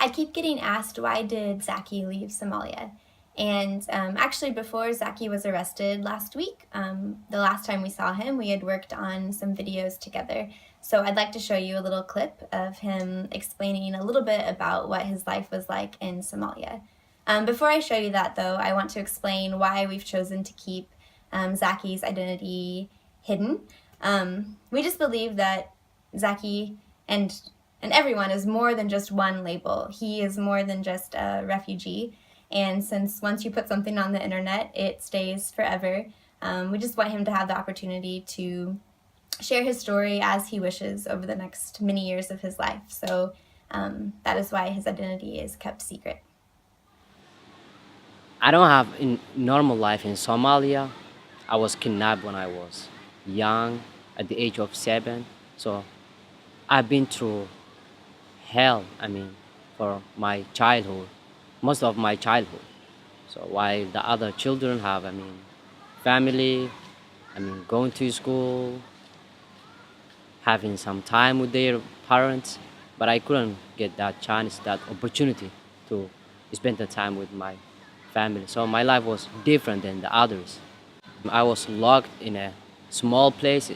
I keep getting asked, why did Zaki leave Somalia? And actually, before Zaki was arrested last week, the last time we saw him, we had worked on some videos together. So I'd like to show you a little clip of him explaining a little bit about what his life was like in Somalia. Before I show you that, though, I want to explain why we've chosen to keep Zaki's identity hidden. We just believe that Zaki and everyone is more than just one label. He is more than just a refugee. And since once you put something on the internet, it stays forever, we just want him to have the opportunity to share his story as he wishes over the next many years of his life. So that is why his identity is kept secret. I don't have a normal life in Somalia. I was kidnapped when I was young, at the age of 7. So I've been through hell, for my childhood, most of my childhood. So while the other children have, family, going to school, having some time with their parents, but I couldn't get that chance, that opportunity to spend the time with my family. So my life was different than the others. I was locked in a small place,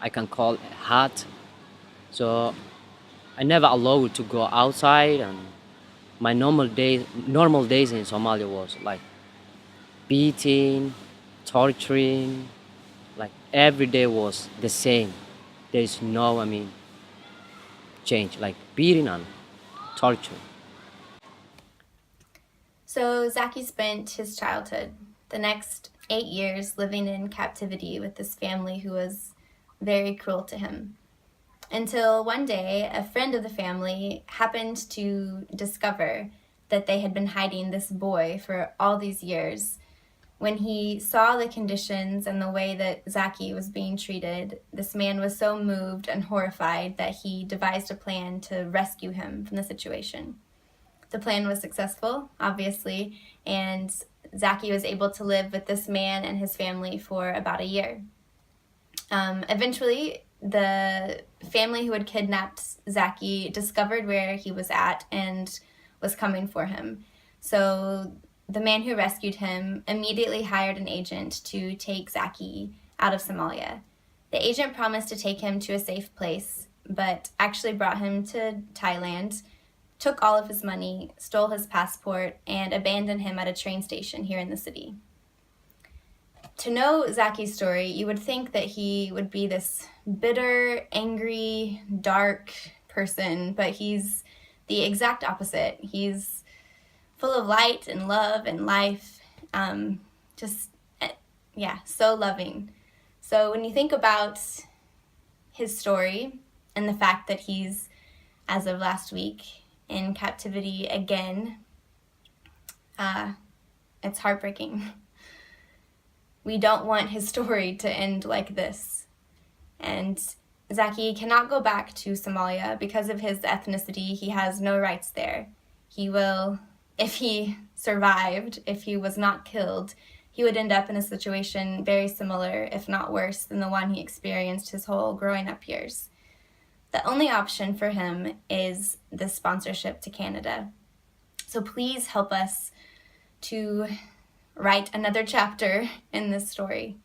I can call a hut. So I never allowed to go outside, and my normal days in Somalia was like beating, torturing, like every day was the same. There's no, change, like beating and torture. So Zaki spent his childhood, the next 8 years, living in captivity with this family who was very cruel to him. Until one day, a friend of the family happened to discover that they had been hiding this boy for all these years. When he saw the conditions and the way that Zaki was being treated, this man was so moved and horrified that he devised a plan to rescue him from the situation. The plan was successful, obviously, and Zaki was able to live with this man and his family for about a year. Eventually, the family who had kidnapped Zaki discovered where he was at and was coming for him. So the man who rescued him immediately hired an agent to take Zaki out of Somalia. The agent promised to take him to a safe place, but actually brought him to Thailand, took all of his money, stole his passport, and abandoned him at a train station here in the city. To know Zaki's story, you would think that he would be this bitter, angry, dark person, but he's the exact opposite. He's full of light and love and life. Just, yeah, so loving. So when you think about his story and the fact that he's, as of last week, in captivity again, it's heartbreaking. We don't want his story to end like this. And Zaki cannot go back to Somalia because of his ethnicity. He has no rights there. He will, if he survived, if he was not killed, he would end up in a situation very similar, if not worse, than the one he experienced his whole growing up years. The only option for him is this sponsorship to Canada. So please help us to write another chapter in this story.